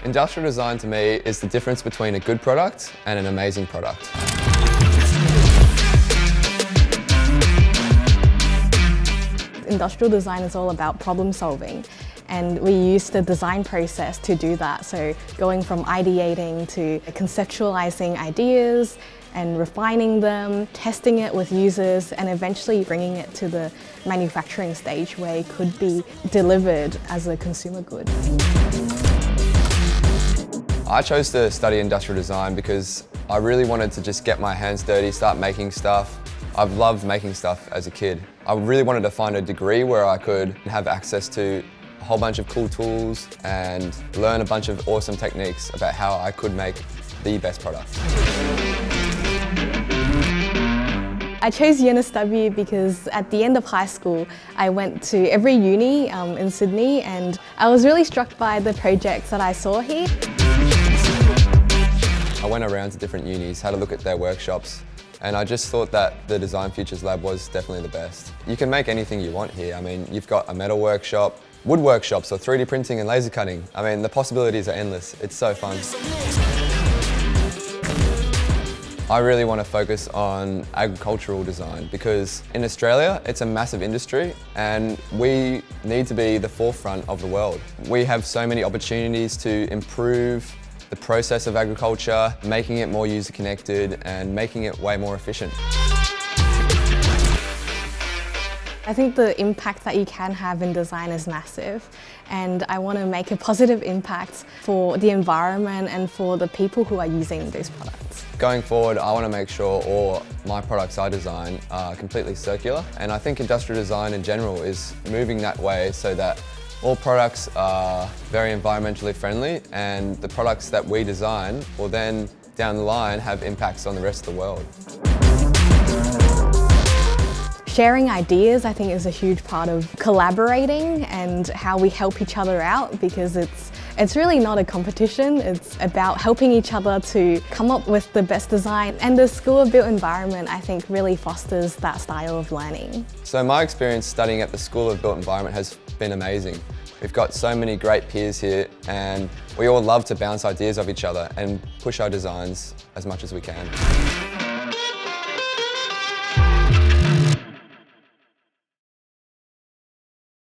Industrial design to me is the difference between a good product and an amazing product. Industrial design is all about problem solving, and we use the design process to do that. So going from ideating to conceptualizing ideas and refining them, testing it with users, and eventually bringing it to the manufacturing stage where it could be delivered as a consumer good. I chose to study industrial design because I really wanted to just get my hands dirty, start making stuff. I've loved making stuff as a kid. I really wanted to find a degree where I could have access to a whole bunch of cool tools and learn a bunch of awesome techniques about how I could make the best product. I chose UNSW because at the end of high school, I went to every uni in Sydney, and I was really struck by the projects that I saw here. I went around to different unis, had a look at their workshops, and I just thought that the Design Futures Lab was definitely the best. You can make anything you want here. I mean, you've got a metal workshop, wood workshops, or 3D printing and laser cutting. I mean, the possibilities are endless. It's so fun. I really want to focus on agricultural design because in Australia, it's a massive industry and we need to be the forefront of the world. We have so many opportunities to improve the process of agriculture, making it more user-connected and making it way more efficient. I think the impact that you can have in design is massive, and I want to make a positive impact for the environment and for the people who are using those products. Going forward, I want to make sure all my products I design are completely circular, and I think industrial design in general is moving that way so that all products are very environmentally friendly, and the products that we design will then, down the line, have impacts on the rest of the world. Sharing ideas, I think, is a huge part of collaborating and how we help each other out, because it's really not a competition. It's about helping each other to come up with the best design. And the School of Built Environment, I think, really fosters that style of learning. So my experience studying at the School of Built Environment has been amazing. We've got so many great peers here, and we all love to bounce ideas off each other and push our designs as much as we can.